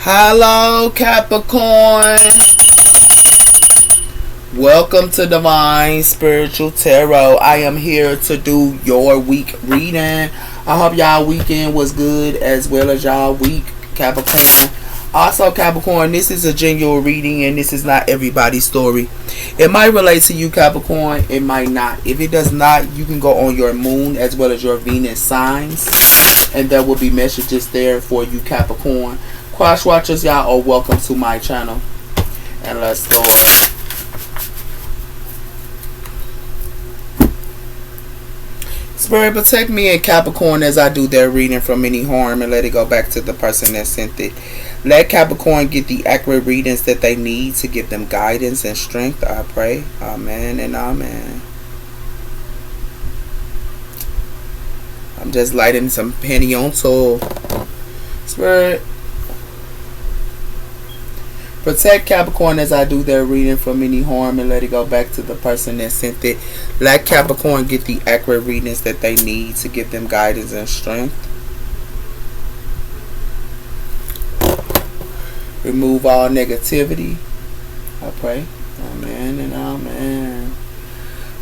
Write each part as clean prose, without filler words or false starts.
Hello, Capricorn. Welcome to Divine Spiritual Tarot. I am here to do your week reading. I hope y'all weekend was good as well as y'all week, Capricorn. Also, Capricorn, this is a genuine reading and this is not everybody's story. It might relate to you, Capricorn. It might not. If it does not, you can go on your moon as well as your Venus signs, and there will be messages there for you, Capricorn. Cross watchers, y'all are welcome to my channel. And let's start. Spirit, protect me and Capricorn as I do their reading from any harm, and let it go back to the person that sent it. Let Capricorn get the accurate readings that they need to give them guidance and strength, I pray. Amen and amen. I'm just lighting some penny on tool. Spirit, protect Capricorn as I do their reading from any harm, and let it go back to the person that sent it. Let Capricorn get the accurate readings that they need to give them guidance and strength. Remove all negativity, I pray. Amen and amen.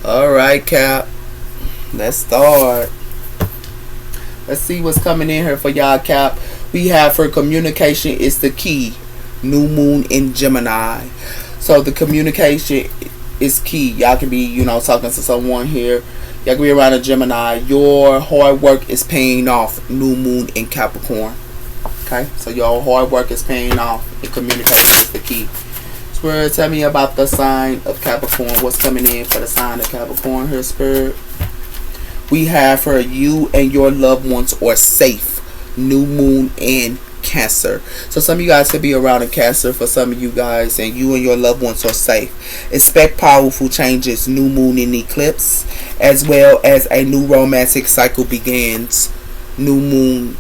Alright, Cap. Let's start. Let's see what's coming in here for y'all, Cap. We have for communication is the key. New moon in Gemini. So the communication is key. Y'all can be, talking to someone here. Y'all can be around a Gemini. Your hard work is paying off. New moon in Capricorn. Okay, so your hard work is paying off. The communication is the key. Spirit, tell me about the sign of Capricorn. What's coming in for the sign of Capricorn here, Spirit? We have for you and your loved ones are safe. New moon in Cancer. So some of you guys could be around in Cancer for some of you guys, and you and your loved ones are safe. Expect powerful changes. New moon in eclipse, as well as a new romantic cycle begins. New moon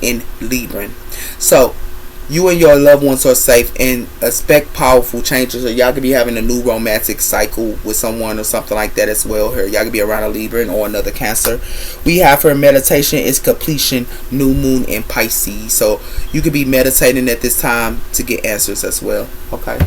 in Libra. So you and your loved ones are safe, and expect powerful changes. Or y'all could be having a new romantic cycle with someone or something like that as well here. Y'all could be around a Libra or another Cancer. We have for meditation is completion. New moon in Pisces. So you could be meditating at this time to get answers as well. Okay.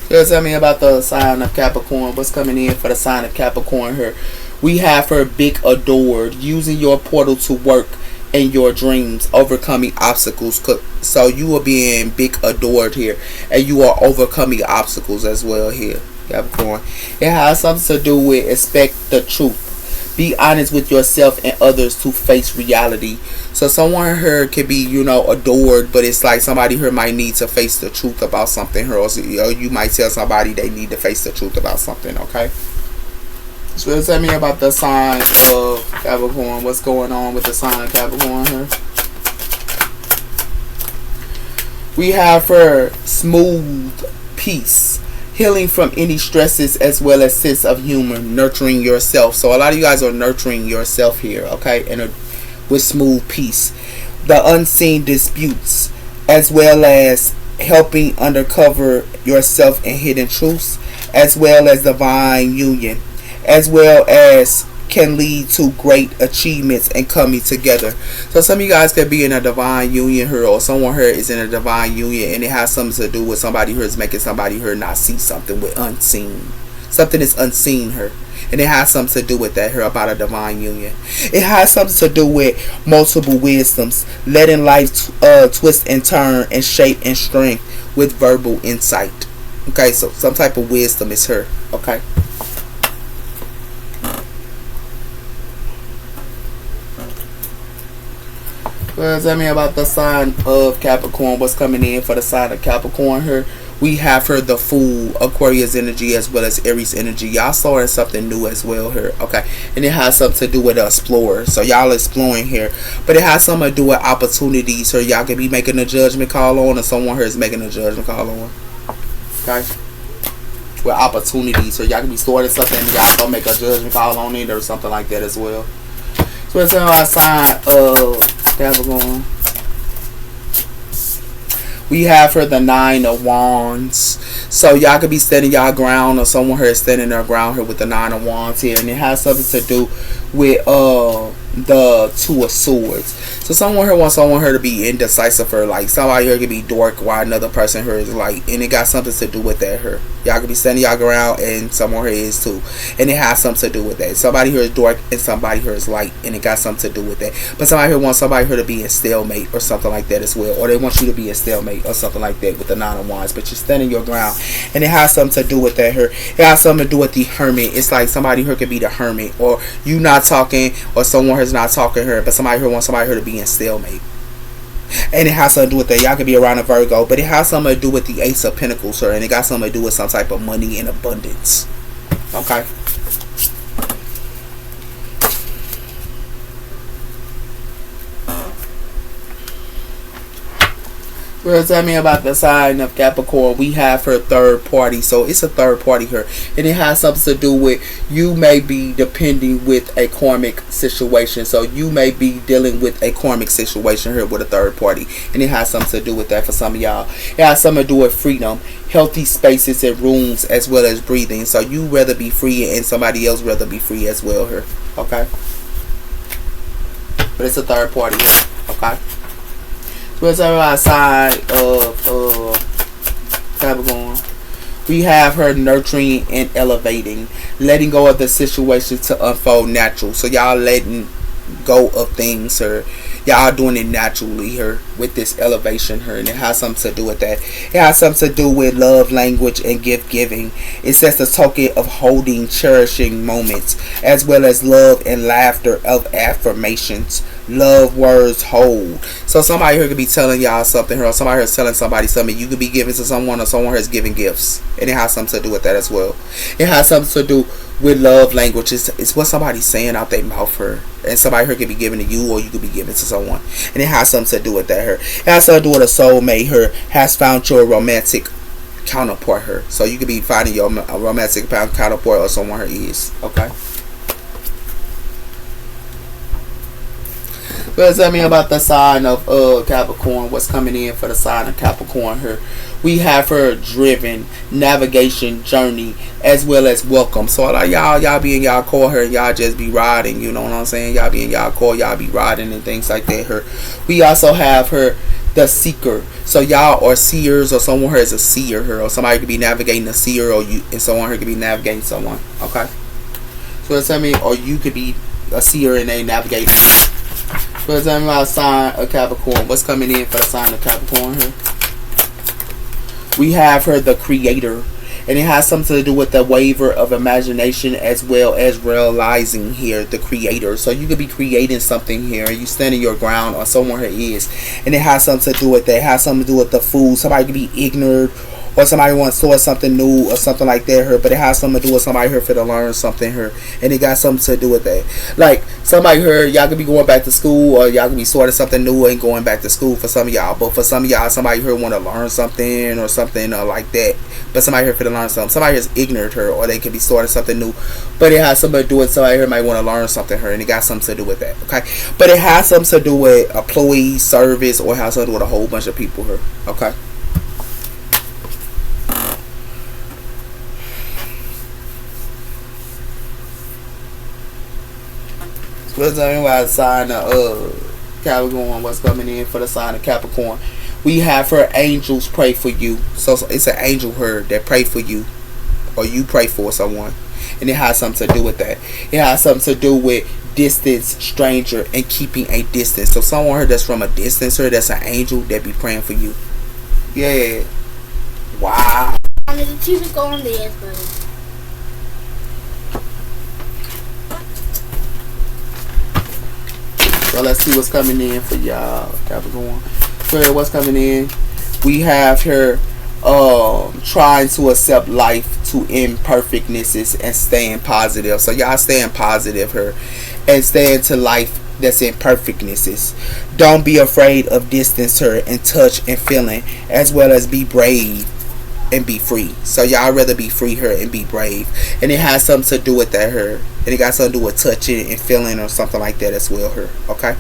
Tell me about the sign of Capricorn. What's coming in for the sign of Capricorn here? We have her big adored, using your portal to work in your dreams, overcoming obstacles. So you are being big adored here, and you are overcoming obstacles as well here, Capricorn. It has something to do with expect the truth. Be honest with yourself and others to face reality. So someone here could be, adored, but it's like somebody here might need to face the truth about something here. Or you might tell somebody they need to face the truth about something, okay? So tell me about the sign of Capricorn. What's going on with the sign of Capricorn here? We have her smooth peace. Healing from any stresses as well as sense of humor. Nurturing yourself. So a lot of you guys are nurturing yourself here, okay? And with smooth peace. The unseen disputes, as well as helping uncover yourself and hidden truths, as well as divine union, as well as can lead to great achievements and coming together. So some of you guys could be in a divine union here, or someone here is in a divine union, and it has something to do with somebody here is making somebody here not see something with unseen. Something is unseen here, and it has something to do with that here about a divine union. It has something to do with multiple wisdoms, letting life twist and turn and shape and strength with verbal insight. Okay, so some type of wisdom is here. Okay. Tell me about the sign of Capricorn. What's coming in for the sign of Capricorn here? We have her the Fool, Aquarius energy, as well as Aries energy. Y'all starting something new as well here, okay? And it has something to do with the explorer. So y'all exploring here, but it has something to do with opportunities. So y'all can be making a judgment call on, or someone here is making a judgment call on. Okay, with opportunities. So y'all can be starting something, and y'all gonna make a judgment call on it or something like that as well. So it's our sign of Capricorn. We have her the Nine of Wands. So y'all could be standing y'all ground, or someone here is standing their ground here with the Nine of Wands here, and it has something to do with the Two of Swords. So someone here wants someone here to be indecisive, her like somebody here could be dork while another person here is like, and it got something to do with that her. Y'all could be standing y'all around and someone here is too, and it has something to do with that. Somebody here is dork and somebody here is light, and it got something to do with that. But somebody here wants somebody here to be in stalemate or something like that as well, or they want you to be in stalemate or something like that with the Nine of Wands. But you're standing your ground, and it has something to do with that here. It has something to do with the Hermit. It's like somebody here could be the Hermit, or you not talking, or someone here's not talking here, but somebody here wants somebody here to be in stalemate. And it has something to do with that. Y'all could be around a Virgo, but it has something to do with the Ace of Pentacles, sir, and it got something to do with some type of money and abundance. Okay. Well, tell me about the sign of Capricorn. We have her third party, so it's a third party here, and it has something to do with you may be depending with a karmic situation. So you may be dealing with a karmic situation here with a third party, and it has something to do with that for some of y'all. It has something to do with freedom, healthy spaces and rooms, as well as breathing. So you rather be free, and somebody else rather be free as well here. Okay, but it's a third party here. Okay. What's our side of Capricorn? We have her nurturing and elevating, letting go of the situation to unfold natural. So y'all letting go of things, her. Y'all doing it naturally here with this elevation here, and it has something to do with that. It has something to do with love language and gift giving. It says the token of holding, cherishing moments, as well as love and laughter of affirmations. Love words hold. So somebody here could be telling y'all something here, or somebody here is telling somebody something. You could be giving to someone, or someone here is giving gifts, and it has something to do with that as well. It has something to do with love language. It's what somebody's saying out their mouth here, and somebody here could be giving to you, or you could be giving to someone, and it has something to do with that here. It has something to do with a soulmate here has found your romantic counterpart here. So you could be finding your romantic counterpart, or someone here is. Okay. Well, tell me about the sign of Capricorn. What's coming in for the sign of Capricorn here? We have her driven, navigation, journey, as well as welcome. So like y'all be in y'all car here, and y'all just be riding. You know what I'm saying? Y'all be in y'all car, y'all be riding and things like that here. We also have her the seeker. So y'all are seers, or someone here is a seer here, or somebody could be navigating a seer, or you and someone here could be navigating someone. Okay. So tell me, or you could be a seer and they navigating. So tell me about the sign of Capricorn. What's coming in for the sign of Capricorn here? We have her the creator, and it has something to do with the waiver of imagination, as well as realizing here the creator. So you could be creating something here, and you standing your ground, or someone here is, and it has something to do with that. It has something to do with the food. Somebody could be ignorant, or somebody wants to start something new or something like that here, but it has something to do with somebody here for to learn something here, and it got something to do with that. Like somebody here, y'all could be going back to school, or y'all could be starting something new and going back to school for some of y'all. But for some of y'all, somebody here want to learn something or something like that. But somebody here for to learn something. Somebody here is ignorant here, or they could be starting something new, but it has something to do with somebody here might want to learn something here, and it got something to do with that. Okay, but it has something to do with employee service, or it has something to do with a whole bunch of people here. Okay. What's talking about the sign of Capricorn? What's coming in for the sign of Capricorn? We have her angels pray for you. So it's an angel here that pray for you, or you pray for someone, and it has something to do with that. It has something to do with distance, stranger, and keeping a distance. So someone here that's from a distance here, that's an angel that be praying for you. Yeah. Wow. The TV's going there, buddy. Well, let's see what's coming in for y'all, Capricorn. So what's coming in? We have her trying to accept life to imperfectnesses and staying positive. So y'all staying positive here and staying to life that's imperfectnesses. Don't be afraid of distance her and touch and feeling, as well as be brave and be free. So y'all rather be free here and be brave, and it has something to do with that here, and it got something to do with touching and feeling or something like that as well here. Okay,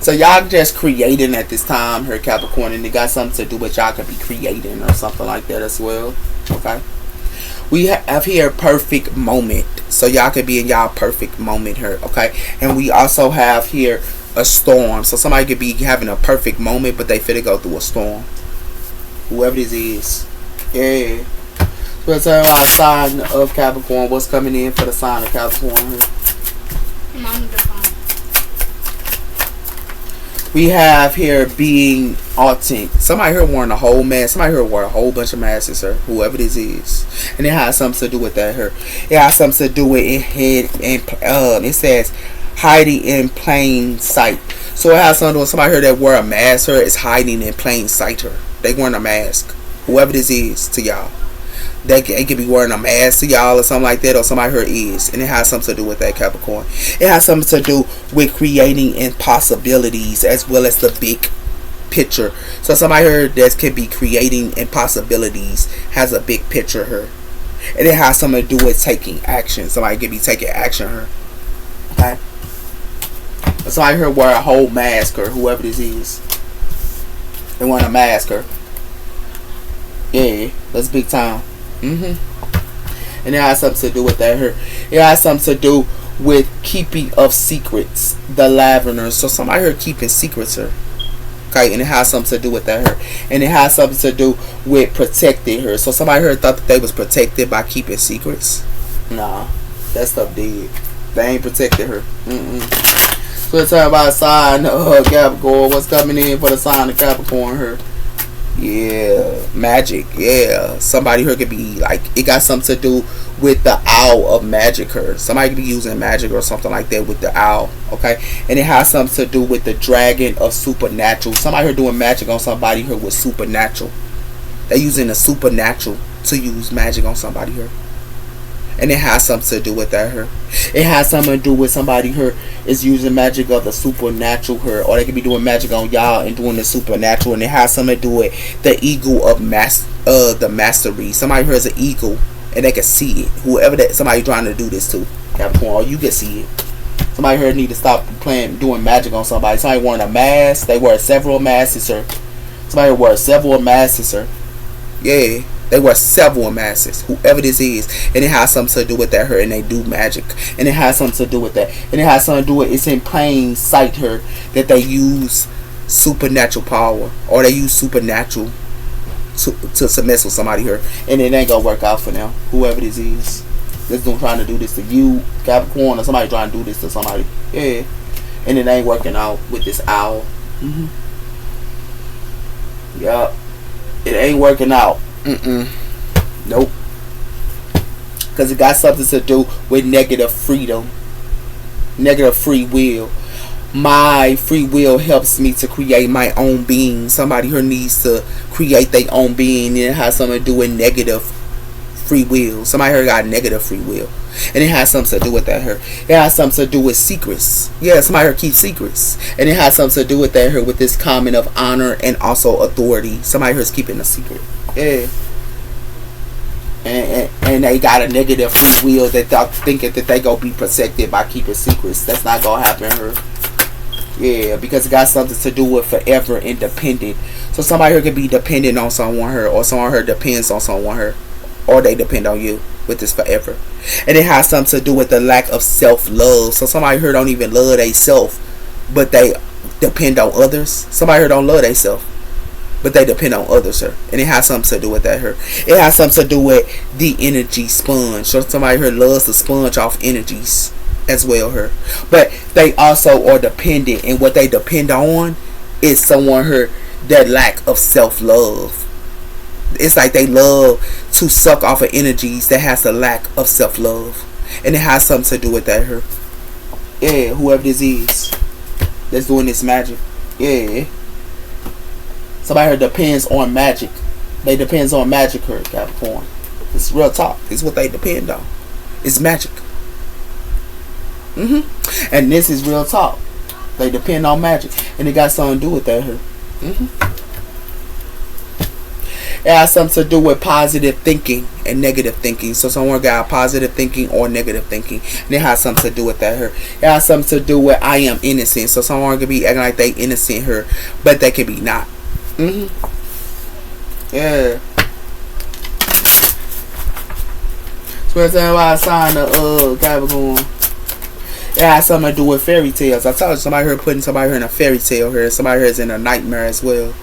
so y'all just creating at this time here, Capricorn, and it got something to do with y'all could be creating or something like that as well. Okay, We have here perfect moment. So y'all could be in y'all perfect moment here, okay? And we also have here a storm. So somebody could be having a perfect moment, but they finna go through a storm. Whoever this is. Yeah. So let's talk about sign of Capricorn. What's coming in for the sign of Capricorn here? Mama define. We have here being authentic. Somebody here wearing a whole mask. Somebody here wearing a whole bunch of masks, sir. Whoever this is, and it has something to do with that here. It has something to do with it head and it says hiding in plain sight. So it has something to do with somebody here that wear a mask. Here is hiding in plain sight. Here they wearing a mask. Whoever this is to y'all. They could be wearing a mask to y'all or something like that, or somebody here is, and it has something to do with that, Capricorn. It has something to do with creating impossibilities as well as the big picture. So somebody here that can be creating impossibilities has a big picture here, and it has something to do with taking action. Somebody could be taking action here. Okay. Somebody here wear a whole mask or whoever this is. They want a mask or. Yeah, that's big time. And it has something to do with that here. It has something to do with keeping of secrets. The lavender. So somebody here keeping secrets here. Okay, and it has something to do with that here. And it has something to do with protecting her. So somebody here thought that they was protected by keeping secrets. Nah, that stuff dead. They ain't protected her. So let's talk about sign of Capricorn. What's coming in for the sign of Capricorn here? Yeah, magic. Yeah, somebody here could be like, it got something to do with the owl of magic here. Somebody could be using magic or something like that with the owl. Okay, and it has something to do with the dragon of supernatural. Somebody here doing magic on somebody here with supernatural. They using the supernatural to use magic on somebody here, and it has something to do with that here. It has something to do with somebody here is using magic of the supernatural here, or they could be doing magic on y'all and doing the supernatural, and it has something to do with the eagle of the mastery. Somebody here is an eagle, and they can see it. Whoever that somebody trying to do this to, Capricorn, you can see it. Somebody here need to stop doing magic on somebody. Somebody wearing a mask. They wear several masks, sir. Somebody wear several masks, sir. Yeah. They wear several masks, whoever this is, and it has something to do with that here, and they do magic, and it has something to do with that, and it has something to do with it's in plain sight here that they use supernatural power, or they use supernatural to mess with somebody here, and it ain't gonna work out for them. Whoever this is, that's trying to do this to you, Capricorn, or somebody trying to do this to somebody, yeah, and it ain't working out with this owl. Yup, it ain't working out. Nope. Because it got something to do with negative freedom, negative free will. My free will helps me to create my own being. Somebody here needs to create their own being, and it has something to do with negative free will. Somebody here got negative free will, and it has something to do with that here. It has something to do with secrets. Yeah, somebody here keeps secrets, and it has something to do with that here with this comment of honor and also authority. Somebody here is keeping a secret. Yeah. And they got a negative free will that they're thinking that they gonna be protected by keeping secrets. That's not gonna happen here. Yeah, because it got something to do with forever independent. So somebody here could be dependent on someone here, or someone here depends on someone here, or they depend on you with this forever. And it has something to do with the lack of self-love. So somebody here don't even love themselves, but they depend on others. Somebody here don't love themselves, but they depend on others, sir. And it has something to do with that here. It has something to do with the energy sponge. So somebody here loves to sponge off energies as well here. But they also are dependent, and what they depend on is someone here that lack of self-love. It's like they love to suck off of energies that has a lack of self-love. And it has something to do with that here. Yeah, whoever this is that's doing this magic. Yeah. Somebody here depends on magic. They depends on magic here, Capricorn. It's real talk. It's what they depend on. It's magic. And this is real talk. They depend on magic. And it got something to do with that here. It has something to do with positive thinking and negative thinking. So someone got positive thinking or negative thinking. And it has something to do with that here. It has something to do with I am innocent. So someone could be acting like they innocent here, but they could be not. Yeah. What's that sign of Capricorn? It has something to do with fairy tales. I told you somebody here putting somebody here in a fairy tale here. Somebody here is in a nightmare as well.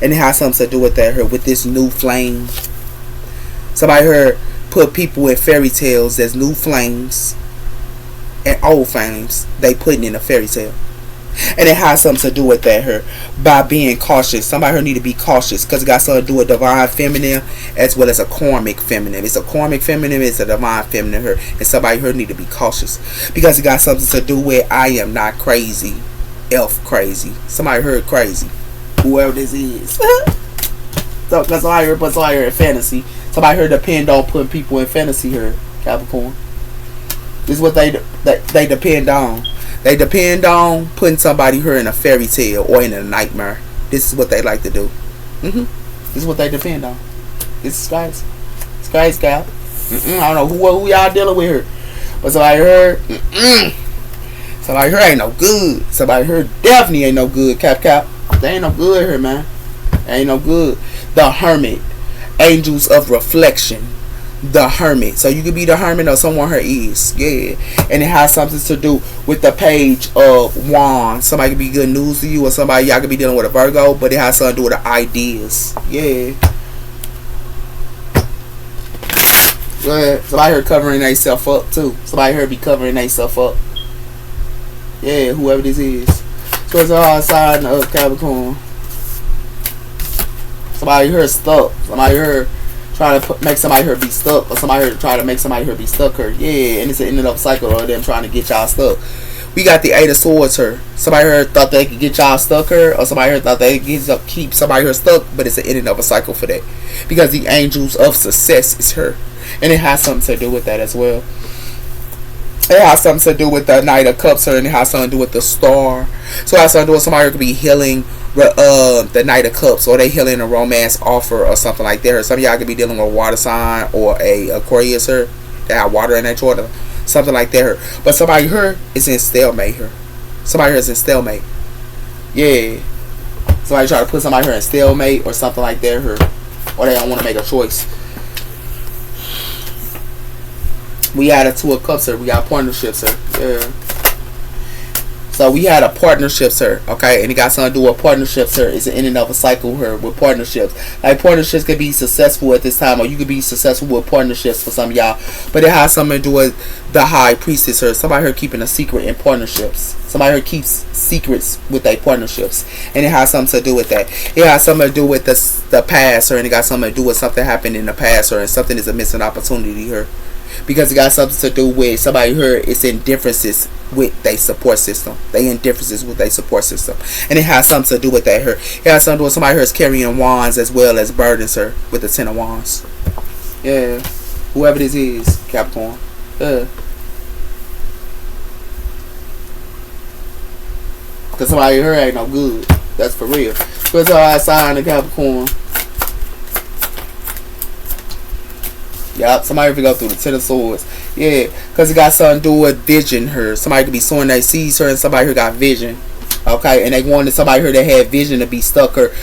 And it has something to do with that here, with this new flame. Somebody here put people in fairy tales as new flames and old flames. They putting in a fairy tale. And it has something to do with that here. By being cautious. Somebody here need to be cautious. Because it got something to do with divine feminine as well as a karmic feminine. It's a karmic feminine. It's a divine feminine here. And somebody here need to be cautious. Because it got something to do with I am not crazy. Elf crazy. Somebody heard crazy. Whoever this is. So, because somebody here put somebody here in fantasy. Somebody here depend on putting people in fantasy here. Capricorn. This is what they depend on. They depend on putting somebody here in a fairy tale or in a nightmare. This is what they like to do. This is what they depend on. This is crazy. It's crazy, Cap. I don't know who y'all dealing with here. But somebody here, somebody here ain't no good. Somebody here definitely ain't no good, Cap. They ain't no good here, man. They ain't no good. The Hermit. Angels of Reflection. The Hermit. So you could be the Hermit or someone her is. Yeah. And it has something to do with the Page of Wands. Somebody could be good news to you or somebody y'all could be dealing with a Virgo, but it has something to do with the ideas. Yeah. Yeah. Somebody here covering themselves up too. Somebody here be covering themselves up. Yeah, whoever this is. So it's a hard sign of Capricorn. Somebody here stuck. Somebody here trying to make somebody here be stuck, or somebody here try to make somebody here be stuck here. Yeah, and it's an ended up cycle of them trying to get y'all stuck. We got the Eight of Swords here. Somebody here thought they could get y'all stuck here, or somebody here thought they could keep somebody here stuck, but it's an ending of a cycle for that. Because the Angels of Success is here. And it has something to do with that as well. It has something to do with the Knight of Cups here, and it has something to do with the Star. So it has something to do with somebody who could be healing the Knight of Cups, or they healing a romance offer or something like that. Or some of y'all could be dealing with a water sign or a Aquarius here that have water in that chart, something like that here. But somebody here is in stalemate here. Somebody here is in stalemate. Yeah. Somebody try to put somebody here in stalemate or something like that here, or they don't want to make a choice. We had a Two of Cups here. We got partnerships here. Yeah. So we had a partnerships here, okay, and it got something to do with partnerships here. It's an in and of a cycle here with partnerships. Like partnerships could be successful at this time, or you could be successful with partnerships for some of y'all. But it has something to do with the High Priestess here. Somebody here keeping a secret in partnerships. Somebody here keeps secrets with their partnerships, and it has something to do with that. It has something to do with the past, or and it got something to do with something happened in the past, or and something is a missing opportunity here. Because it got something to do with somebody here is in differences with their support system. They in differences with their support system. And it has something to do with that here. It has something to do with somebody here is carrying wands as well as burdens here with the Ten of Wands. Yeah. Whoever this is, Capricorn. Yeah. Because somebody here ain't no good. That's for real. So it's all sign of Capricorn. Yup, somebody could go through the Ten of Swords. Yeah, because it got something to do with vision here. Somebody could be sowing their seeds here, and somebody here got vision. Okay, and they wanted somebody here that had vision to be stuck here.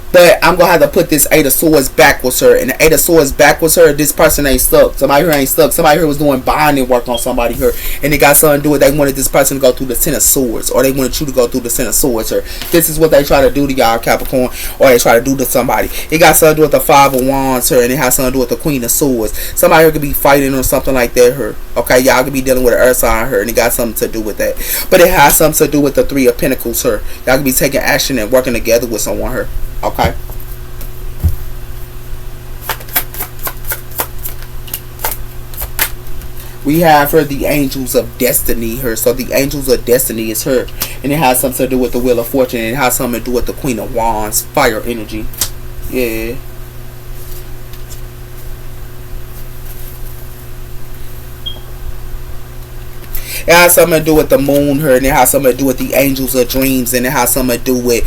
But I'm going to have to put this Eight of Swords backwards here. And the Eight of Swords backwards here, this person ain't stuck. Somebody here ain't stuck. Somebody here was doing bonding work on somebody here. And it got something to do with they wanted this person to go through the Ten of Swords. Or they wanted you to go through the Ten of Swords here. This is what they try to do to y'all, Capricorn. Or they try to do to somebody. It got something to do with the Five of Wands here. And it has something to do with the Queen of Swords. Somebody here could be fighting or something like that here. Okay, y'all could be dealing with an earth sign here. And it got something to do with that. But it has something to do with the Three of Pentacles here. Y'all could be taking action and working together with someone here. Okay. We have her the Angels of Destiny here. So the Angels of Destiny is her. And it has something to do with the Wheel of Fortune. And it has something to do with the Queen of Wands. Fire energy. Yeah. It has something to do with the moon here, and it has something to do with the angels of dreams, and it has something to do with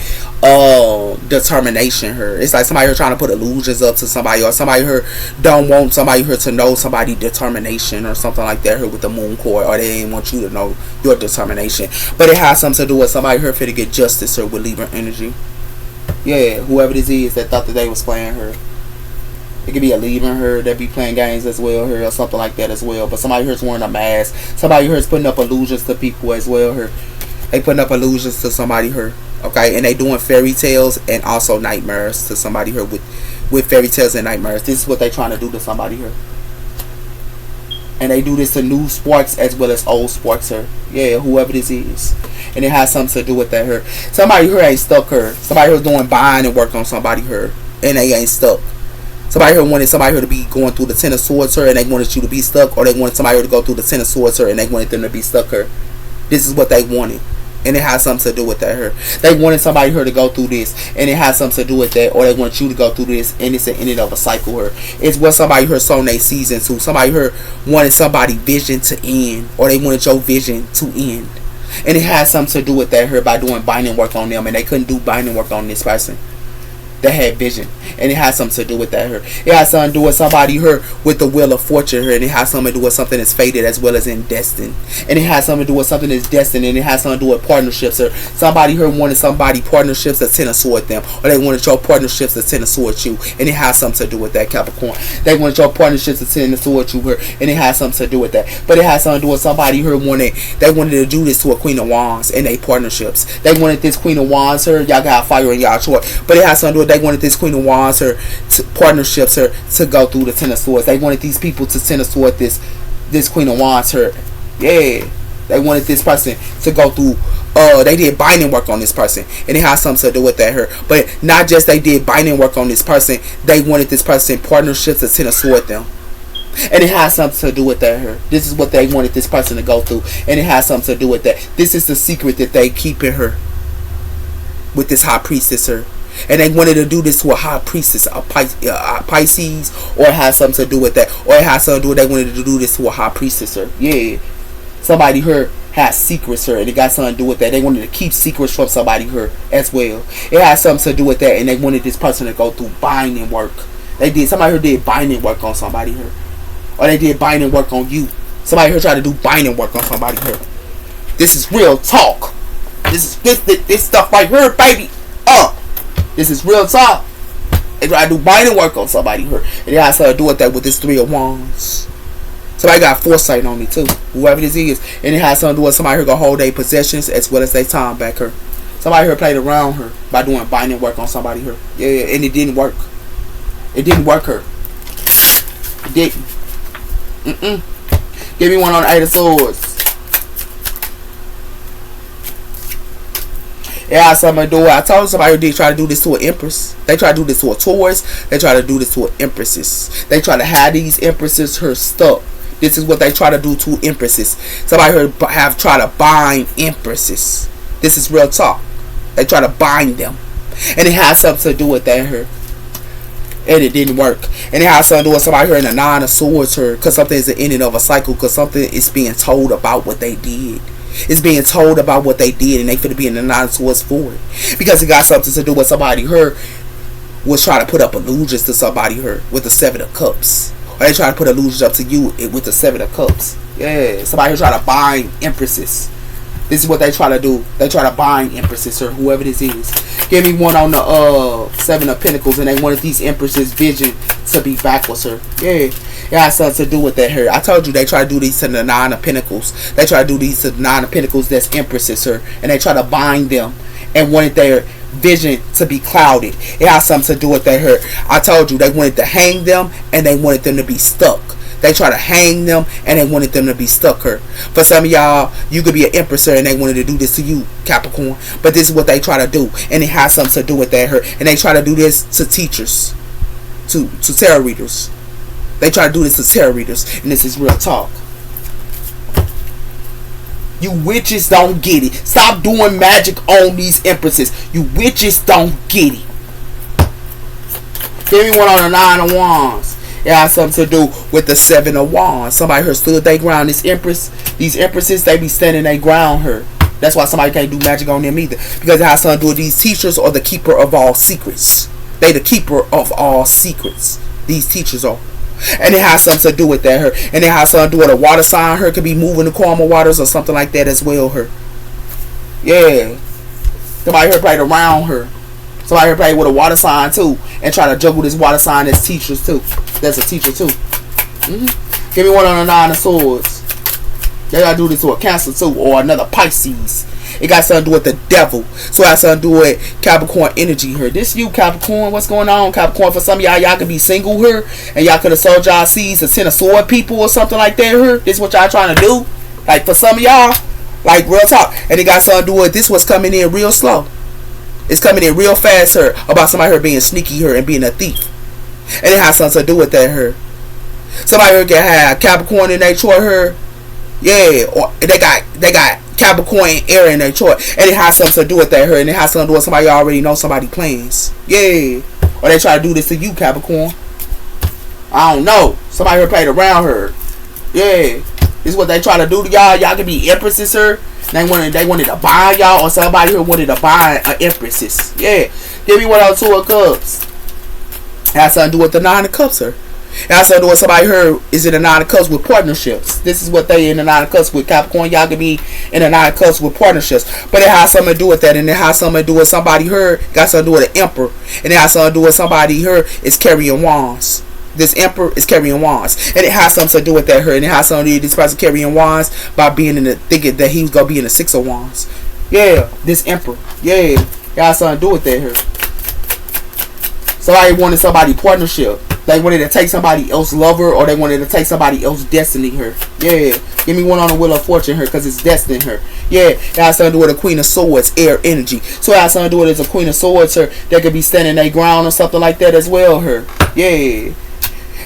determination here. It's like somebody here trying to put illusions up to somebody, or somebody here don't want somebody here to know somebody determination or something like that here with the moon cord, or they ain't want you to know your determination. But it has something to do with somebody here for to get justice or with Libra energy. Yeah, whoever this is that thought that they was playing her. It could be a leaving her that be playing games as well here or something like that as well. But somebody here's wearing a mask. Somebody here's putting up illusions to people as well here. They putting up illusions to somebody here. Okay, and they doing fairy tales and also nightmares to somebody here with fairy tales and nightmares. This is what they trying to do to somebody here. And they do this to new sparks as well as old sparks here. Yeah, whoever this is. And it has something to do with that here. Somebody here ain't stuck here. Somebody here doing buying and work on somebody here. And they ain't stuck. Somebody here wanted somebody here to be going through the Ten of Swords here and they wanted you to be stuck. Or they wanted somebody here to go through the Ten of Swords here and they wanted them to be stuck here. This is what they wanted. And it has something to do with that here. They wanted somebody here to go through this. And it has something to do with that. Or they want you to go through this. And it's an ending of a cycle here. It's what somebody here sown their season to. Somebody here wanted somebody's vision to end. Or they wanted your vision to end. And it has something to do with that here by doing binding work on them. And they couldn't do binding work on this person that had vision. And it has something to do with that here. It has something to do with somebody here with the wheel of fortune here. And it has something to do with something that's fated as well as in destined. And it has something to do with something that's destined. And it has something to do with partnerships here. Somebody here wanted somebody partnerships that tend to sword them. Or they wanted your partnerships that tend to sword you. And it has something to do with that, Capricorn. They wanted your partnerships that tend to sword you here. And it has something to do with that. But it has something to do with somebody here wanted. They wanted to do this to a Queen of Wands and they partnerships. They wanted this Queen of Wands here. Y'all got fire in y'all short. But it has something to do with they wanted this Queen of Wands her partnerships her to go through the Ten of Swords. They wanted these people to Ten of Swords this Queen of Wands her. Yeah. They wanted this person to go through they did binding work on this person. And it has something to do with that her. But not just they did binding work on this person, they wanted this person partnerships to Ten of Swords them. And it has something to do with that her. This is what they wanted this person to go through. And it has something to do with that. This is the secret that they keep in her. With this high priestess her. And they wanted to do this to a high priestess, a Pisces, or it has something to do with that. Or it has something to do with they wanted to do this to a high priestess, sir. Yeah. Somebody here has secrets, sir, and it got something to do with that. They wanted to keep secrets from somebody here as well. It has something to do with that, and they wanted this person to go through binding work. Somebody here did binding work on somebody here. Or they did binding work on you. Somebody here tried to do binding work on somebody here. This is real talk. This stuff right here, baby. This is real talk. They try to do binding work on somebody here. And it has something to do with that with this Three of Wands. Somebody got foresight on me too. Whoever this is. And it has something to do with somebody here gonna hold their possessions as well as their time back here. Somebody here played around her by doing binding work on somebody here. Yeah, and it didn't work. It didn't work her. It didn't. Give me one on the Eight of Swords. Yeah, I something to do. I told somebody they try to do this to an empress. They try to do this to a Taurus. They try to do this to an empresses. They try to have these empresses her stuck. This is what they try to do to empresses. Somebody here have tried to bind empresses. This is real talk. They try to bind them. And it has something to do with that here. And it didn't work. And it has something to do with somebody here in the Nine of Swords here. Because something is the ending of a cycle. Because something is being told about what they did. It's being told about what they did, and they finna be in the Nine of Swords for it. Because it got something to do with somebody here was trying to put up illusions to somebody here with the Seven of Cups. Or they try to put illusions up to you with the Seven of Cups. Yeah, somebody here try to bind empresses. This is what they try to do. They try to bind empresses or whoever this is. Give me one on the Seven of Pentacles, and they wanted these empresses' vision to be backwards, sir. Yeah. It has something to do with that here. I told you they try to do these to the Nine of Pentacles. They try to do these to the Nine of Pentacles that's empresses, sir. And they try to bind them and wanted their vision to be clouded. It has something to do with that here. I told you they wanted to hang them and they wanted them to be stuck. They try to hang them and they wanted them to be stuck here. For some of y'all, you could be an empress and they wanted to do this to you, Capricorn. But this is what they try to do. And it has something to do with that here. And they try to do this to teachers, to tarot readers. They try to do this to tarot readers. And this is real talk. You witches don't get it. Stop doing magic on these empresses. You witches don't get it. Give me one on the Nine of Wands. It has something to do with the Seven of Wands. Somebody here stood their ground. These empresses, they be standing their ground here. That's why somebody can't do magic on them either. Because it has something to do with these teachers or the keeper of all secrets. They the keeper of all secrets. These teachers are. And it has something to do with that her. And it has something to do with a water sign her. Could be moving the caramel waters or something like that as well her. Yeah. Somebody here played around her. Somebody here play with a water sign too, and try to juggle this water sign as teachers too. That's a teacher too. Give me one on the Nine of Swords. They gotta do this to a Cancer too, or another Pisces. It got something to do with the devil. So it got something to do with Capricorn energy here. This you, Capricorn. What's going on, Capricorn? For some of y'all could be single here, and y'all could have sold y'all seeds to Ten of Sword people or something like that here. This is what y'all trying to do. Like for some of y'all, like real talk. And it got something to do with this was coming in real slow. It's coming in real fast here about somebody here being sneaky here and being a thief. And it has something to do with that here. Somebody here can have Capricorn in their chart here. Yeah, or they got Capricorn and air in their chart, and it has something to do with that her, and it has something to do with somebody you already know somebody plans. Yeah, or they try to do this to you, Capricorn. I don't know. Somebody here played around her. Yeah, this is what they try to do to y'all. Y'all can be empresses here. They wanted to buy y'all, or somebody here wanted to buy an empresses. Yeah, give me one of Two of Cups. It has something to do with the Nine of Cups here. And I said, somebody here is in the Nine of Cups with partnerships. This is what they in the Nine of Cups with. Capricorn, y'all can be in the Nine of Cups with partnerships. But it has something to do with that. And it has something to do with somebody here. Got something to do with an emperor. And it has something to do with somebody here is carrying wands. This emperor is carrying wands. And it has something to do with that here. And it has something to do with this person carrying wands by being in the thinking that he was going to be in the Six of Wands. Yeah, this emperor. Yeah, it has something to do with that here. Somebody wanted somebody partnership. They wanted to take somebody else's lover, or they wanted to take somebody else's destiny here. Yeah. Give me one on the Wheel of Fortune here, because it's destined here. Yeah. It has something to do with a Queen of Swords, air energy. So it has something to do with a Queen of Swords here. They could be standing their ground or something like that as well here. Yeah.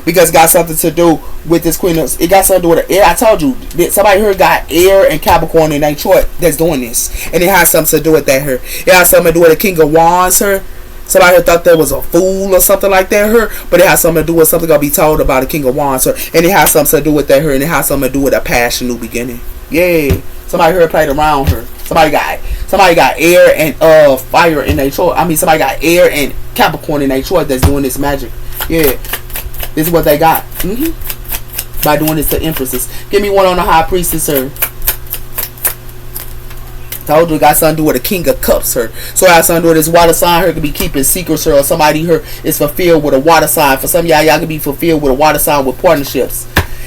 Because it got something to do with this Queen of... It got something to do with the air. I told you. Somebody here got air and Capricorn in their chart that's doing this. And it has something to do with that here. It has something to do with the King of Wands here. Somebody thought that was a fool or something like that here, but it has something to do with something gonna be told about the King of Wands here, and it has something to do with that here, and it has something to do with a passion new beginning. Yeah, somebody here played around her. Somebody got air and fire in their chart. I mean, somebody got air and Capricorn in their chart that's doing this magic. Yeah, this is what they got. By doing this to empresses. Give me one on the High Priestess here. Told you it got something to do with the King of Cups here. So it has something to do with this water sign here. Could be keeping secrets here, or somebody here is fulfilled with a water sign. For some of y'all could be fulfilled with a water sign with partnerships.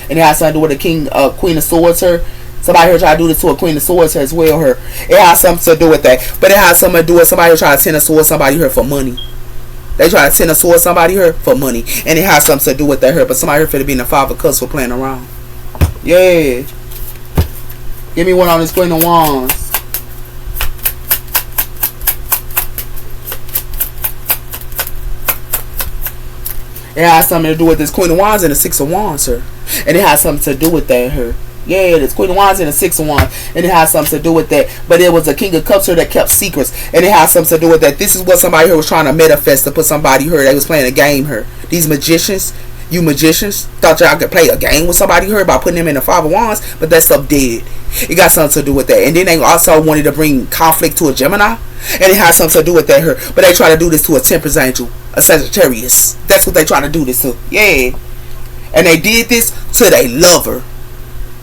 And it has something to do with the Queen of Swords here. Somebody here try to do this to a Queen of Swords here as well here. It has something to do with that. But it has something to do with somebody here trying to Ten of Swords somebody here for money. They try to Ten of Swords somebody here for money. And it has something to do with that here. But somebody here finna be in the Five of Cups for playing around. Yeah. Give me one on this Queen of Wands. It has something to do with this Queen of Wands and the Six of Wands here. And it has something to do with that here. Yeah, this Queen of Wands and the Six of Wands. And it has something to do with that. But it was a King of Cups here that kept secrets. And it has something to do with that. This is what somebody here was trying to manifest to put somebody here. They was playing a game here. These magicians, you magicians, thought y'all could play a game with somebody here by putting them in the Five of Wands. But that stuff dead. It got something to do with that. And then they also wanted to bring conflict to a Gemini. And it has something to do with that here. But they try to do this to a Temperance angel. A Sagittarius. That's what they try to do this to. Yeah. And they did this to their lover.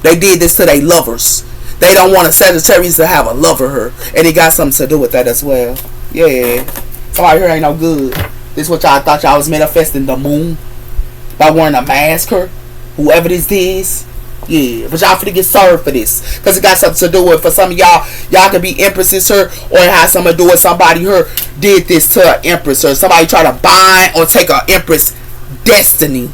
They did this to their lovers. They don't want a Sagittarius to have a lover here. And it got something to do with that as well. Yeah. Somebody here ain't no good. This is what y'all thought y'all was manifesting the moon. By wearing a mask here. Whoever this is. Yeah, but y'all finna get served for this. Because it got something to do with, for some of y'all, y'all can be empresses here, or it has something to do with somebody here did this to an empress, or somebody try to bind or take an empress destiny.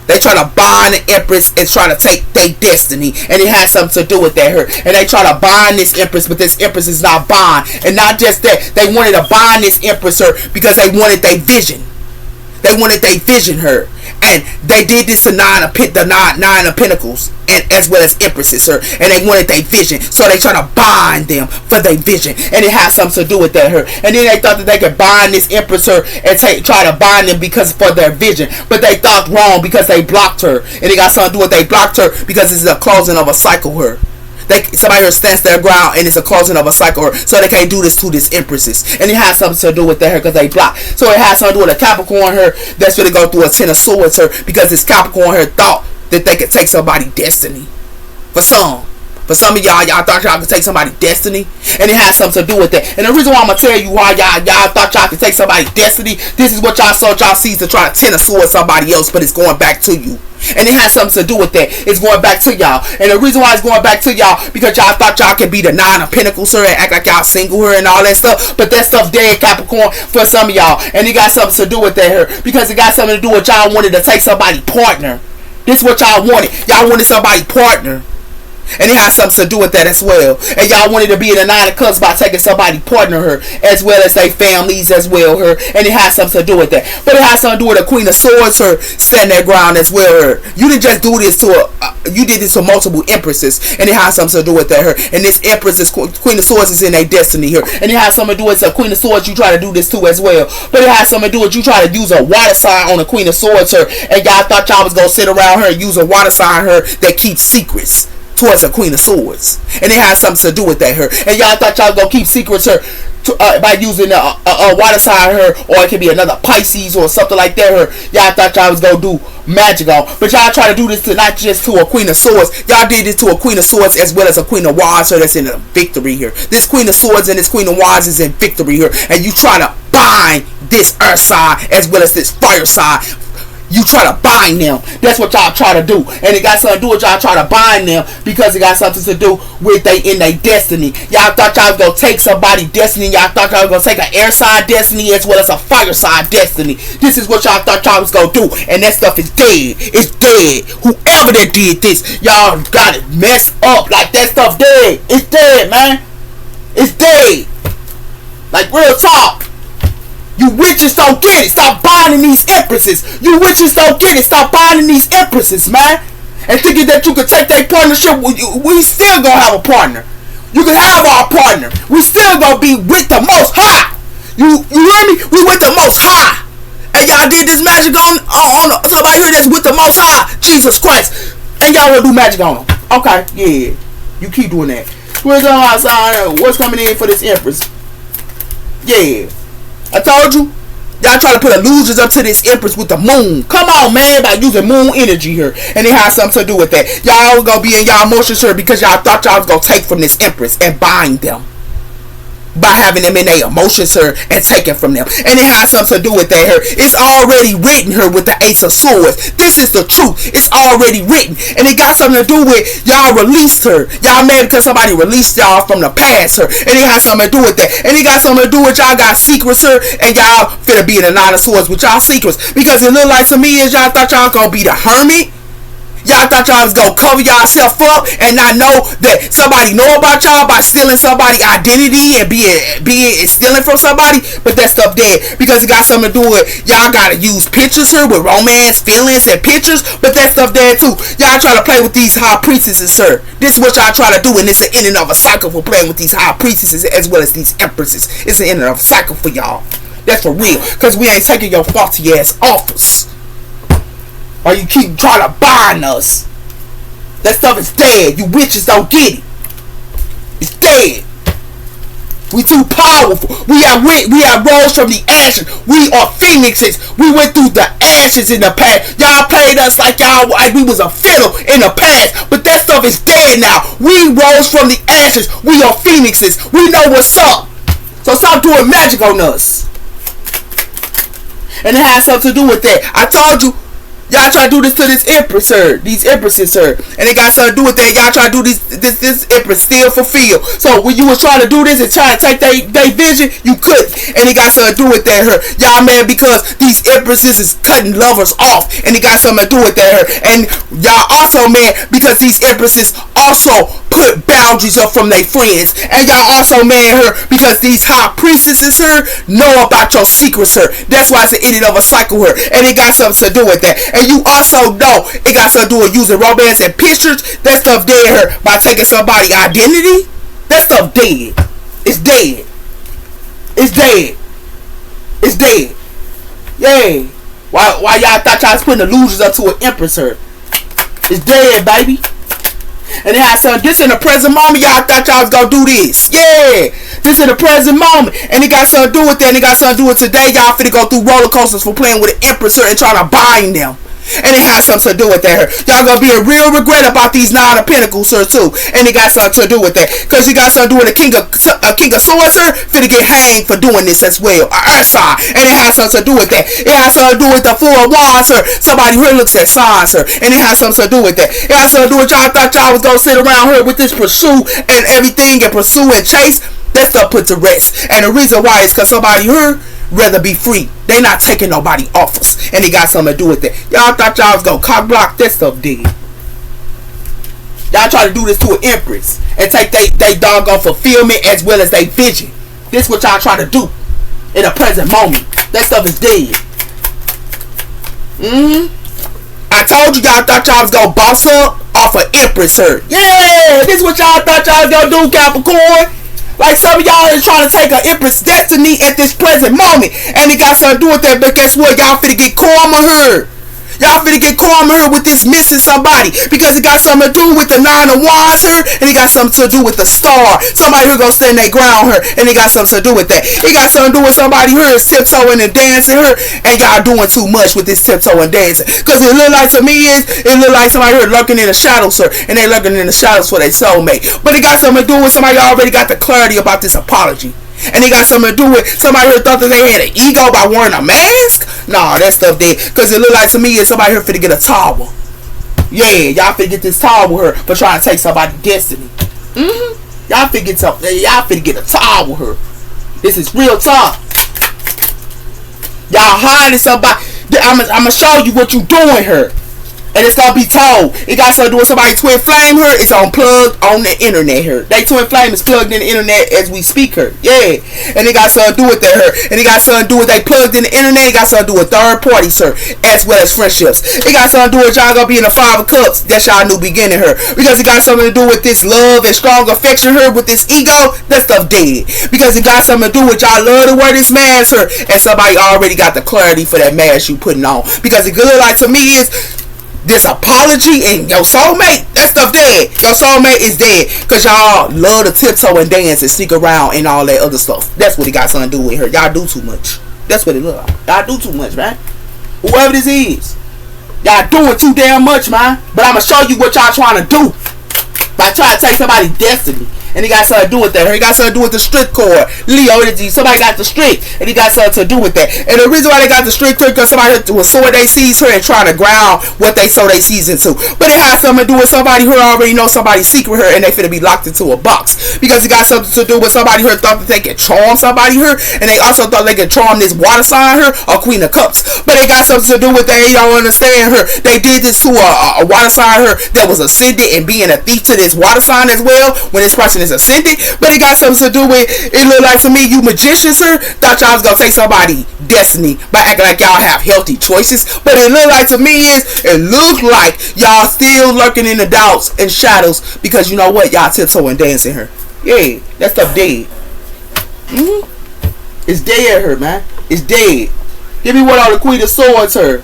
They try to bind the empress and try to take their destiny. And it has something to do with that here. And they try to bind this empress, but this empress is not bind. And not just that, they wanted to bind this empress here because they wanted their vision. They wanted their vision her. And they did this to nine of pentacles, and as well as empresses her. And they wanted their vision. So they try to bind them for their vision. And it has something to do with that her. And then they thought that they could bind this empress her and try to bind them because for their vision. But they thought wrong because they blocked her. And it got something to do with they blocked her because this is a closing of a cycle her. Somebody here stands their ground and it's a closing of a cycle, so they can't do this to this empresses. And it has something to do with that here because they block. So it has something to do with a Capricorn here that's going to go through a Ten of Swords here because this Capricorn here thought that they could take somebody's destiny. For some. For some of y'all thought y'all could take somebody's destiny, and it has something to do with that. And the reason why I'm gonna tell you why y'all thought y'all could take somebody's destiny, this is what y'all saw y'all sees to try to tend a sword somebody else, but it's going back to you. And it has something to do with that. It's going back to y'all. And the reason why it's going back to y'all, because y'all thought y'all could be the 9 of Pentacles her and act like y'all single her and all that stuff. But that stuff dead, Capricorn, for some of y'all. And it got something to do with that her. Because it got something to do with y'all wanted to take somebody partner. This is what y'all wanted. Y'all wanted somebody partner. And it has something to do with that as well. And y'all wanted to be in the 9 of Cups by taking somebody partner her, as well as say families as well her. And it has something to do with that. But it has something to do with the Queen of Swords her standing their ground as well her. You didn't just do this to you did this to multiple empresses, and it has something to do with that her. And this empress is Queen of Swords is in their destiny here, and it has something to do with the Queen of Swords. You try to do this too as well, but it has something to do with you try to use a water sign on the Queen of Swords her, and y'all thought y'all was gonna sit around her and use a water sign her that keeps secrets towards a Queen of Swords, and it has something to do with that her. And y'all thought y'all was gonna keep secrets her by using a water sign her, or it could be another Pisces or something like that her. Y'all thought y'all was gonna do magic on, but y'all try to do this to not just to a Queen of Swords. Y'all did this to a Queen of Swords as well as a Queen of Wands her that's in a victory here. This Queen of Swords and this Queen of Wands is in victory here, and you try to bind this earth side as well as this fire side. You try to bind them. That's what y'all try to do. And it got something to do with y'all try to bind them because it got something to do with they in their destiny. Y'all thought y'all was going to take somebody's destiny. Y'all thought y'all was going to take an air side destiny as well as a fire side destiny. This is what y'all thought y'all was going to do. And that stuff is dead. It's dead. Whoever that did this, y'all got it messed up. Like that stuff dead. It's dead, man. It's dead. Like real talk. You witches don't get it. Stop binding these empresses. You witches don't get it. Stop binding these empresses, man. And thinking that you can take that partnership. We still gonna have a partner. You can have our partner. We still gonna be with the Most High. You hear me? We with the Most High. And y'all did this magic on somebody here that's with the Most High, Jesus Christ. And y'all will do magic on them. Okay, yeah. You keep doing that. Where's on outside? What's coming in for this empress? Yeah. I told you, y'all try to put illusions up to this empress with the moon. Come on, man, by using moon energy here. And it has something to do with that. Y'all gonna be in y'all emotions here because y'all thought y'all was gonna take from this empress and bind them. By having them in their emotions her and taking from them. And it has something to do with that her. It's already written her with the Ace of Swords. This is the truth. It's already written. And it got something to do with y'all released her. Y'all mad because somebody released y'all from the past her. And it has something to do with that. And it got something to do with y'all got secrets her. And y'all finna be in the 9 of Swords with y'all secrets. Because it look like to me as y'all thought y'all gonna be the hermit. Y'all thought y'all was gonna cover yourself up and not know that somebody know about y'all by stealing somebody's identity and being stealing from somebody, but that stuff dead because it got something to do with y'all gotta use pictures here with romance, feelings, and pictures, but that stuff dead too. Y'all try to play with these high priestesses, sir. This is what y'all try to do, and it's an in and of a cycle for playing with these high priestesses as well as these empresses. It's an in and of a cycle for y'all. That's for real, because we ain't taking your faulty ass office. Or you keep trying to bind us. That stuff is dead. You witches don't get it. It's dead. We too powerful. We have rose from the ashes. We are phoenixes. We went through the ashes in the past. Y'all played us like we was a fiddle in the past. But that stuff is dead now. We rose from the ashes. We are phoenixes. We know what's up. So stop doing magic on us. And it has something to do with that. I told you. Y'all try to do this to this empress, sir. These empresses, sir. And it got something to do with that. Y'all try to do this empress still fulfill. So when you was trying to do this and trying to take their vision, you couldn't. And it got something to do with that, her. Y'all mad because these empresses is cutting lovers off. And it got something to do with that, her. And y'all also mad because these empresses also put boundaries up from their friends. And y'all also mad her because these high priestesses, her, know about your secrets, her. That's why it's the ending of a cycle, her. And it got something to do with that. And you also know it got something to do with using romance and pictures. That stuff dead her by taking somebody's identity. That stuff dead. It's dead. It's dead. It's dead. Yay. Why y'all thought y'all was putting illusions up to an empress her? It's dead, baby. And it has something. This in the present moment, y'all thought y'all was gonna do this. Yeah. This in the present moment. And it got something to do with that. And it got something to do with today. Y'all finna go through roller coasters for playing with an empress her and trying to bind them. And it has something to do with that here. Y'all gonna be a real regret about these Nine of Pentacles here too. And it got something to do with that. Cause you got something to do with a King of Swords here. Finna get hanged for doing this as well. Earth sign. And it has something to do with that. It has something to do with the Four of Wands here. Somebody here looks at signs here. And it has something to do with that. It has something to do with y'all thought y'all was gonna sit around here with this pursue and everything and pursue and chase. That stuff put to rest. And the reason why is cause somebody here rather be free. They not taking nobody off us. And it got something to do with that. Y'all thought y'all was gonna cock block that stuff dead. Y'all try to do this to an empress and take they doggone fulfillment as well as they vision. This what y'all try to do in the present moment. That stuff is dead. I told you y'all thought y'all was gonna boss up off of empress her. Yeah, this what y'all thought y'all was gonna do, Capricorn. Like some of y'all is trying to take an empress destiny at this present moment. And it got something to do with that. But guess what? Y'all finna get karma here. Y'all finna get karma here with this missing somebody. Because it got something to do with the Nine of Wands here. And it got something to do with the star. Somebody here gonna stand their ground here. And it got something to do with that. It got something to do with somebody here is tiptoeing and dancing here. And y'all doing too much with this tiptoeing and dancing. Because it look like to me is, it look like somebody here lurking in the shadows here. And they lurking in the shadows for their soulmate. But it got something to do with somebody already got the clarity about this apology. And it got something to do with somebody here thought that they had an ego by wearing a mask. Nah, that stuff dead. Because it look like to me is somebody here finna get a towel. Yeah, y'all finna get this towel here for trying to take somebody's destiny. Y'all finna get something. Y'all finna get a towel here. This is real talk. Y'all hiding somebody. I'ma show you what you doing here. And it's gonna be told. It got something to do with somebody twin flame here. It's unplugged on the internet here. They twin flame is plugged in the internet as we speak her. Yeah. And it got something to do with that her. And it got something to do with they plugged in the internet. It got something to do with third parties her. As well as friendships. It got something to do with y'all gonna be in the Five of Cups. That's y'all new beginning her. Because it got something to do with this love and strong affection her. With this ego. That stuff dead. Because it got something to do with y'all love to wear this mask her. And somebody already got the clarity for that mask you putting on. Because it good like to me is this apology and your soulmate, that stuff dead. Your soulmate is dead. Because y'all love to tiptoe and dance and sneak around and all that other stuff. That's what it got something to do with her. Y'all do too much. That's what it look like. Y'all do too much, man. Whoever this is. Y'all doing too damn much, man. But I'm going to show you what y'all trying to do. By trying to take somebody's destiny. And it got something to do with that. It got something to do with the strict cord. Leo energy. Somebody got the strict. And it got something to do with that. And the reason why they got the strict cord because somebody was sowing they seeds her and trying to ground what they sow they seeds into. But it has something to do with somebody who already know somebody's secret her and they finna be locked into a box. Because it got something to do with somebody who thought that they could charm somebody here. And they also thought they could charm this water sign her or Queen of Cups. But it got something to do with they don't understand her. They did this to a water sign her that was ascended and being a thief to this water sign as well when this person is ascended. But it got something to do with, it look like to me, you magicians here thought y'all was gonna take somebody's destiny by acting like y'all have healthy choices. But it look like to me is, it look like y'all still lurking in the doubts and shadows because you know what? Y'all tiptoeing dancing here. Yeah, that stuff dead. It's dead here, man. It's dead. Give me what on the Queen of Swords here.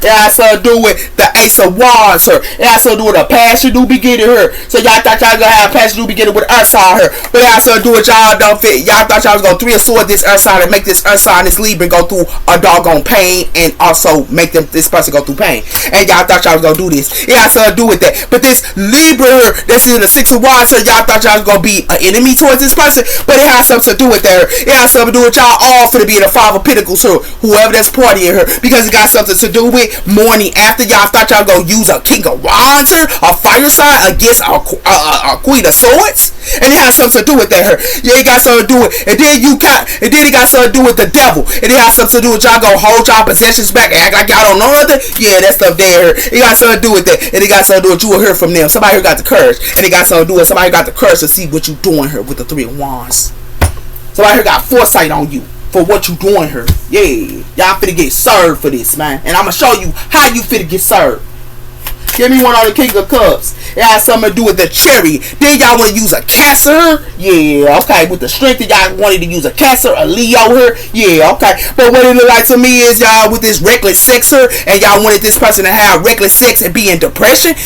It has to do with the Ace of Wands her. It has to do with a past new beginning her. So y'all thought y'all gonna have a past new beginning with Earth sign her. But it has to do with y'all don't fit. Y'all thought y'all was gonna three of swords this Earth sign and make this Earth sign, this Libra go through a doggone pain and also make this person go through pain. And y'all thought y'all was gonna do this. It has to do with that. But this Libra her, that's in the Six of Wands her, y'all thought y'all was gonna be an enemy towards this person. But it has something to do with that. It has something to do with y'all all for to be in the Five of Pentacles her. Whoever that's partying her. Because it got something to do with morning after y'all thought y'all gonna use a King of Wands or a fire sign against a Queen of Swords, and it has something to do with that her. Yeah, it got something to do with, and then it got something to do with the devil, and it has something to do with y'all gonna hold y'all possessions back and act like y'all don't know nothing. Yeah, that stuff there. It got something to do with that, and it got something to do with you will hear from them. Somebody who got the courage, and it got something to do with somebody who got the courage to see what you doing here with the Three of Wands. Somebody who got foresight on you. For what you doing here. Yeah. Y'all finna get served for this, man. And I'ma show you how you finna get served. Give me one on the King of Cups. It has something to do with the cherry. Then y'all want to use a Cancer. Yeah, okay. With the strength that y'all wanted to use a Cancer, a Leo here. Yeah, okay. But what it look like to me is y'all with this reckless sex here. And y'all wanted this person to have reckless sex and be in depression.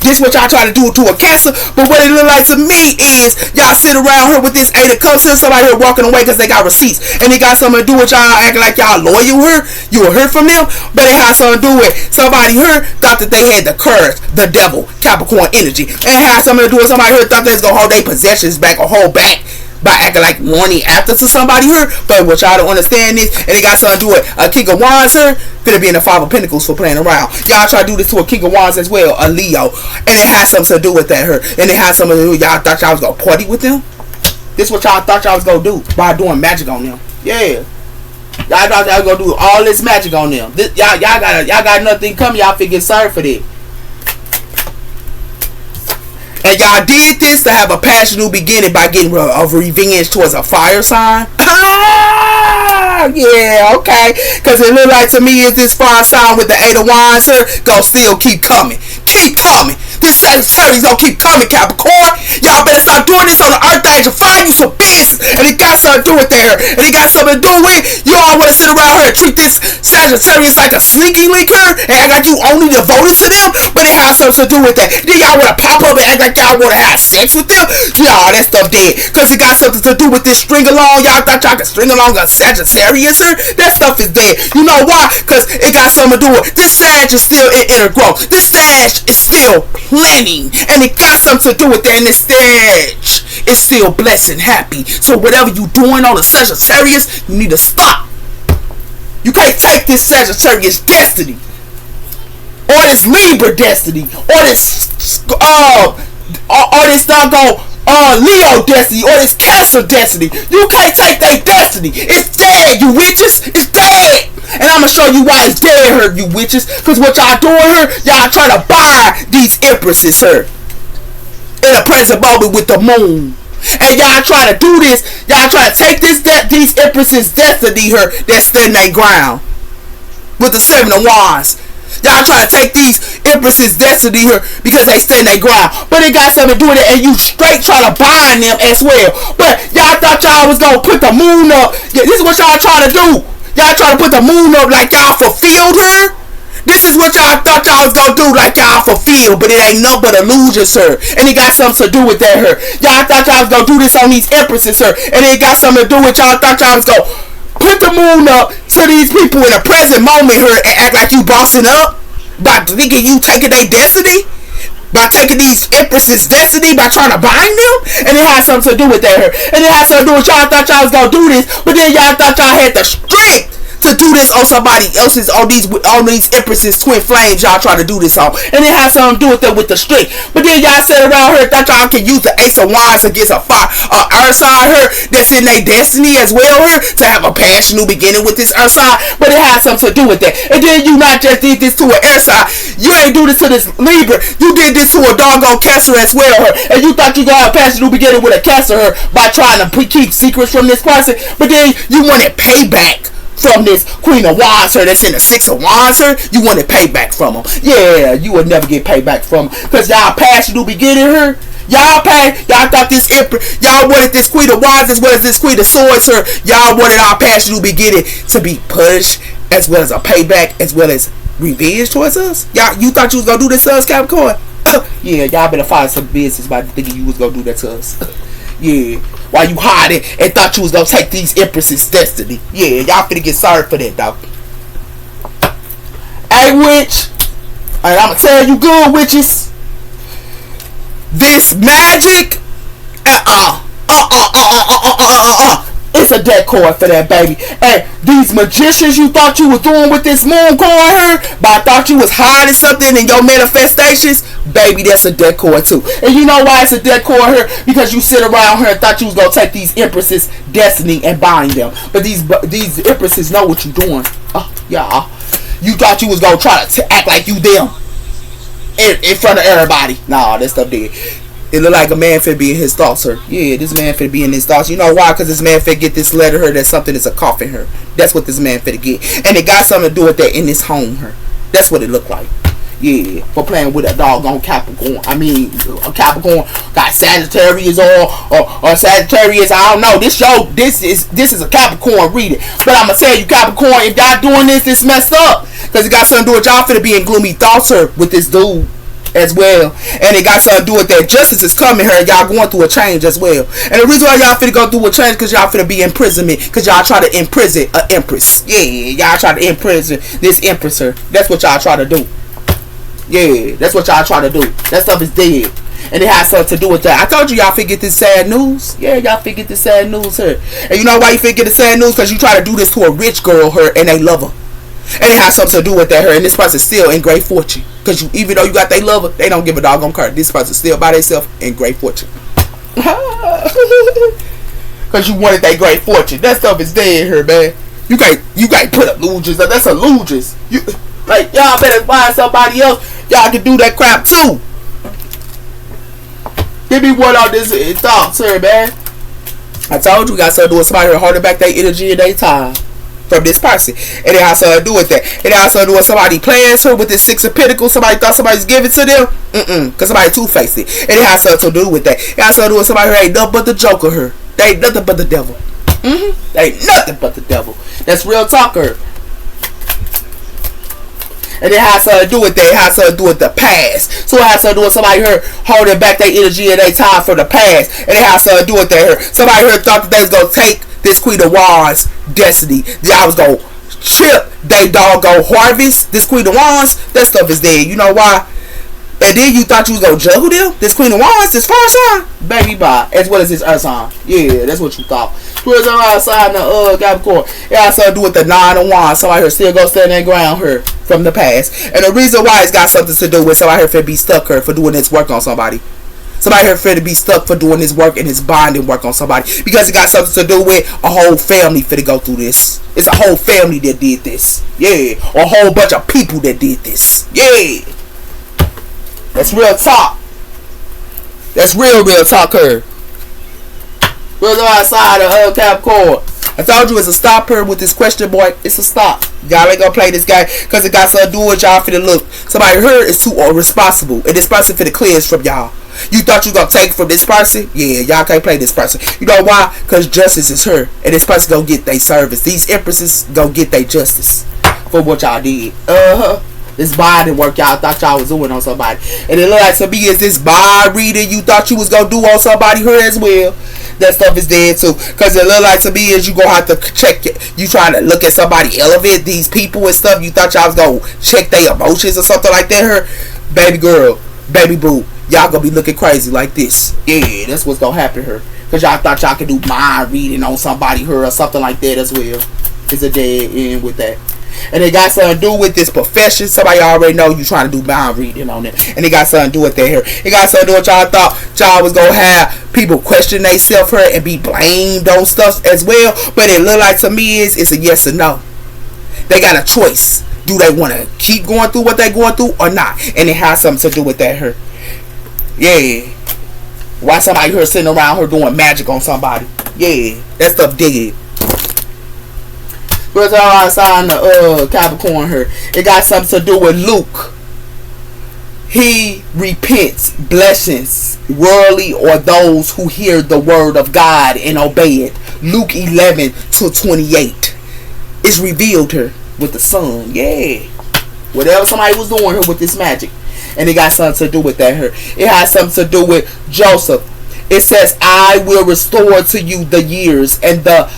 This what y'all try to do to a Cancer, but what it look like to me is y'all sit around here with this 8 of Cups, somebody here walking away because they got receipts, and it got something to do with y'all acting like y'all loyal her. You will hear from them, but it has something to do with somebody here thought that they had the courage, the devil, Capricorn energy, and it has something to do with somebody here thought they was gonna hold their possessions back or hold back by acting like wanting after to somebody here. But what y'all don't understand is, and it got something to do with a King of Wands here, finna be in the 5 of Pentacles for playing around. Y'all try to do this to a King of Wands as well, a Leo, and it has something to do with that here, and it has something to do with y'all thought y'all was gonna party with them. This what y'all thought y'all was gonna do by doing magic on them. Yeah, y'all thought y'all was gonna do all this magic on them. This, y'all got nothing coming. Y'all figure sorry for that. And y'all did this to have a passionate beginning by getting a revenge towards a fire sign. Yeah, okay. Because it look like to me is this fire sign with the 8 of Wands here gonna still keep coming. Keep coming. This Sagittarius gonna keep coming, Capricorn. Y'all better start doing this on the earth age and find you some business. And it got something to do with there. And it got something to do with you all want to sit around here and treat this Sagittarius like a sneaky link here and act like you only devoted to them. But it has something to do with that. Then y'all want to pop up and act like y'all want to have sex with them. Y'all, that stuff dead. Because it got something to do with this string along. Y'all thought y'all could string along a Sagittarius here. That stuff is dead. You know why? Because it got something to do with this Sag is still in inner growth. This Sag is still planning, and it got something to do with that. And this stage is still blessed and happy. So whatever you doing on a Sagittarius, you need to stop. You can't take this Sagittarius destiny, or this Libra destiny, or this doggone Leo destiny, or this Cancer destiny. You can't take that destiny. It's dead, you witches. It's dead. And I'm going to show you why it's dead here, you witches. Because what y'all doing here, y'all trying to buy these empresses here in a present moment with the moon. And y'all trying to do this. Y'all trying to take these empresses destiny here that's standing their ground with the 7 of Wands. Y'all try to take these empresses destiny here because they stand their ground. But it got something to do with it, and you straight try to bind them as well. But y'all thought y'all was going to put the moon up. Yeah, this is what y'all trying to do. Y'all trying to put the moon up like y'all fulfilled her. This is what y'all thought y'all was going to do, like y'all fulfilled. But it ain't nothing but illusions, sir. And it got something to do with that, her. Y'all thought y'all was going to do this on these empresses, sir. And it got something to do with y'all thought y'all was going to put the moon up to these people in the present moment here and act like you bossing up by thinking you taking their destiny, by taking these empresses destiny, by trying to bind them. And it has something to do with that here. And it has something to do with y'all thought y'all was going to do this, but then y'all thought y'all had the strength to do this on somebody else's, on these empresses, twin flames y'all try to do this on. And it has something to do with that, with the strength. But then y'all sat around here thought y'all can use the Ace of Wands against a earth sign here that's in their destiny as well here to have a passionate beginning with this earth sign. But it has something to do with that. And then you not just did this to an air sign, you ain't do this to this Libra, you did this to a doggone Cancer as well here. And you thought you gonna have a passionate beginning with a Cancer here by trying to keep secrets from this person. But then you wanted payback from this Queen of Wands her that's in the 6 of Wands her. You wanted payback from them. Yeah, you would never get payback from them because y'all passionate beginning her. Y'all thought this y'all wanted this Queen of Wands as well as this Queen of Swords her. Y'all wanted our passionate beginning to be punished as well as a payback as well as revenge towards us. Y'all, you thought you was gonna do this to us, Capricorn? Yeah, y'all better find some business by thinking you was gonna do that to us. Yeah, while you hiding and thought you was gonna take these empresses destiny. Yeah, y'all finna get sorry for that, dog. Hey, witch, and I'ma tell you good, witches. This magic, it's a dead card for that, baby. And these magicians you thought you was doing with this moon card here, but I thought you was hiding something in your manifestations, baby, that's a dead card too. And you know why it's a dead card here? Because you sit around here and thought you was gonna take these empresses destiny and bind them. But these empresses know what you doing. Yeah. You thought you was gonna try to act like you them in front of everybody. Nah, that stuff dead. It look like a man finna be in his thoughts her. Yeah, this man finna be in his thoughts. You know why? Because this man finna get this letter her. That's something that's a coffin her. That's what this man finna get. And it got something to do with that in his home her. That's what it looked like. Yeah, for playing with a doggone Capricorn. I mean, a Capricorn got Sagittarius or Sagittarius. I don't know. This is a Capricorn reading. But I'm gonna tell you, Capricorn, if y'all doing this, it's messed up. Because it got something to do with y'all finna be in gloomy thoughts her with this dude. as well. And it got something to do with that justice is coming here. Y'all going through a change as well. And the reason why y'all finna go through a change because y'all finna be imprisonment. Because y'all try to imprison an empress. Yeah, y'all try to imprison this empress here. That's what y'all try to do. Yeah, that's what y'all try to do. That stuff is dead. And it has something to do with that. I told you y'all finna get this sad news. Yeah, y'all finna get this sad news here. And you know why you finna get the sad news? Because you try to do this to a rich girl here and they love her. And it has something to do with that her. And this person still in great fortune. Because even though you got they lover, they don't give a doggone care. This person still by themselves in great fortune. Because you wanted that great fortune. That stuff is dead here, man. You can't put illusions. That's illusions. You like y'all better find somebody else. Y'all can do that crap too. Give me one on this thoughts here, man. I told you we got something to do with somebody here holding back their energy and their time from this person. And it has something to do with that. And it has something to do with somebody plans her with this Six of Pentacles. Somebody thought somebody's giving to them. Because somebody two-faced it. And it has something to do with that. It has something to do with somebody who ain't nothing but the joker her. They ain't nothing but the devil. They ain't nothing but the devil. That's real talker. And it has something to do with that. It has something to do with the past. So it has something to do with somebody here holding back their energy and their time from the past. And it has something to do with that here. Somebody here thought that they was going to take this Queen of Wands destiny. Y'all was going to chip they doggone harvest. This Queen of Wands, that stuff is dead. You know why? And then you thought you was going to juggle them? This Queen of Wands, this fire sign? Baby, bye. As well as this earth sign. Yeah, that's what you thought. Towards the right side of the Capricorn. It has something to do with the Nine of Wands. Somebody here still go stand their ground here from the past. And the reason why it's got something to do with somebody here for be stuck here for doing this work on somebody. Somebody here for to be stuck for doing this work and his bonding work on somebody. Because it got something to do with a whole family for to go through this. It's a whole family that did this. Yeah. Or a whole bunch of people that did this. Yeah. That's real talk. That's real talk here. Real outside of Capricorn. I told you it's a stop here with this question, boy. It's a stop. Y'all ain't gonna play this guy because it got something to do with y'all for the look. Somebody here is too irresponsible. And this person for the cleanse from y'all. You thought you gonna take from this person? Yeah, y'all can't play this person. You know why? Because justice is her. And this person gonna get their service. These empresses gonna get their justice for what y'all did. This body work y'all thought y'all was doing on somebody. And it look like to me is this mind reading you thought you was gonna do on somebody here as well. That stuff is dead too. Because it look like to me is you gonna have to check it. You trying to look at somebody elevate these people and stuff. You thought y'all was gonna check their emotions or something like that here. Baby girl, baby boo, y'all gonna be looking crazy like this. Yeah, that's what's gonna happen here. Because y'all thought y'all could do mind reading on somebody here or something like that as well. It's a dead end with that. And it got something to do with this profession. Somebody already know you trying to do mind reading on it. And it got something to do with that here. It got something to do with y'all thought y'all was going to have people question themselves here and be blamed on stuff as well. But it look like to me it's a yes or no. They got a choice. Do they want to keep going through what they going through or not? And it has something to do with that here. Yeah. Why somebody here sitting around here doing magic on somebody? Yeah. That stuff dead. Where's our sign the Capricorn here? It got something to do with Luke. He repents blessings, worldly or those who hear the word of God and obey it. Luke 11:28. It's revealed here with the sun. Yeah. Whatever somebody was doing here with this magic. And it got something to do with that here. It has something to do with Joseph. It says, I will restore to you the years and the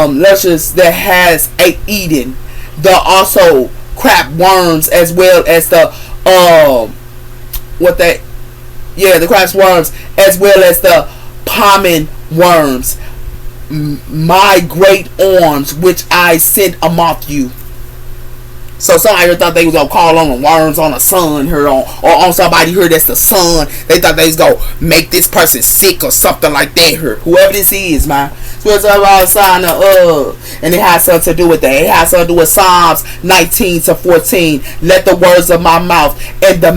luscious that has eaten, the also crab worms as well as the the crab worms as well as the common worms, my great arms which I sent among you. So somebody thought they was gonna call on the worms on the sun here or on somebody here that's the sun. They thought they was gonna make this person sick or something like that here. Whoever this is, man. So it's all sign of and it has something to do with that. It has something to do with Psalms 19:14. Let the words of my mouth and the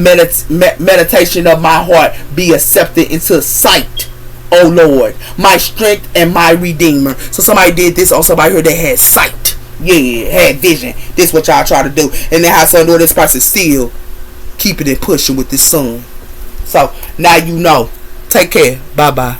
meditation of my heart be accepted into sight, O Lord, my strength and my redeemer. So somebody did this on somebody here that had sight. Yeah, had vision. This what y'all try to do. And then how some do this person still keeping it pushing with this sun. So now you know. Take care. Bye bye.